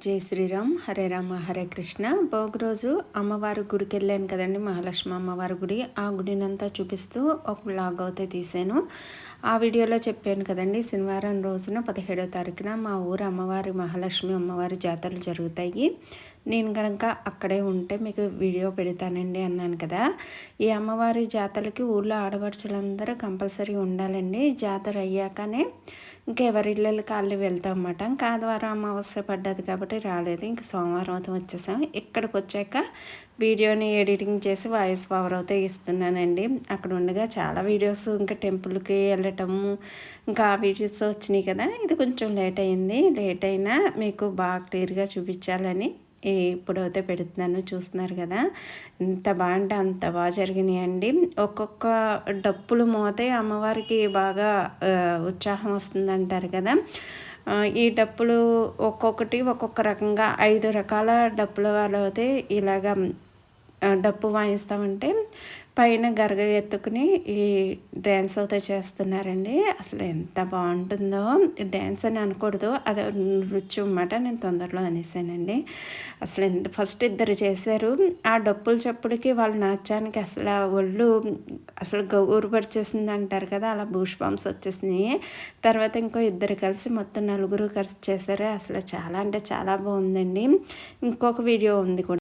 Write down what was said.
జై శ్రీరామ్. హరే రామ హరే కృష్ణ. భోగి రోజు అమ్మవారి గుడికి వెళ్ళాను కదండి, మహాలక్ష్మి అమ్మవారి గుడి. ఆ గుడినంతా చూపిస్తూ ఒక బ్లాగ్ అయితే తీసాను. ఆ వీడియోలో చెప్పాను కదండి, శనివారం రోజున 17వ తారీఖున మా ఊరు అమ్మవారి మహాలక్ష్మి అమ్మవారి జాతరలు జరుగుతాయి. నేను కనుక అక్కడే ఉంటే మీకు వీడియో పెడతానండి అన్నాను కదా. ఈ అమ్మవారి జాతరకి ఊళ్ళో ఆడపడుచులందరూ కంపల్సరీ ఉండాలండి. జాతర అయ్యాకనే ఇంకెవరి ఇళ్ళకి వాళ్ళు వెళ్తాం అన్నమాట. ఇంకా ఆదివారం అమావాస్య పడ్డది కాబట్టి రాలేదు. ఇంక సోమవారం అయితే వచ్చేసాం. ఇక్కడికి వచ్చాక వీడియోని ఎడిటింగ్ చేసి వాయిస్ ఓవర్ అయితే ఇస్తున్నానండి. అక్కడ ఉండగా చాలా వీడియోస్ ఇంకా టెంపుల్కి వెళ్ళటము ఇంకా ఆ వీడియోస్ వచ్చినాయి కదా. ఇది కొంచెం లేట్ అయింది. లేట్ అయినా మీకు బాగా క్లియర్గా చూపించాలని ఇప్పుడైతే పెడుతున్నాను. చూస్తున్నారు కదా, ఎంత బాగుంటే అంత బాగా జరిగినాయండి. ఒక్కొక్క డప్పులు మోతే అమ్మవారికి బాగా ఉత్సాహం వస్తుందంటారు కదా. ఈ డప్పులు ఒక్కొక్కటి ఒక్కొక్క రకంగా 5 రకాల డప్పుల వాళ్ళు అయితే ఇలాగా డప్పు వాయిస్తామంటే పైన గరగ ఎత్తుకుని ఈ డ్యాన్స్ అయితే చేస్తున్నారండి. అసలు ఎంత బాగుంటుందో. డ్యాన్స్ అని అనకూడదు, అది నృత్యం అన్నమాట. నేను తొందరలో అనేసానండి. అసలు ఎంత ఫస్ట్ ఇద్దరు చేశారు. ఆ డప్పుల చప్పుడుకి వాళ్ళ నాట్యానికి అసలు ఒళ్ళు అసలు ఊరుపడిచేసింది అంటారు కదా, అలా బూష్ బంప్స్ వచ్చేసినాయి. తర్వాత ఇంకో ఇద్దరు కలిసి మొత్తం 4 కలిసి చేశారు. అసలు చాలా అంటే చాలా బాగుందండి. ఇంకొక వీడియో ఉంది కూడా.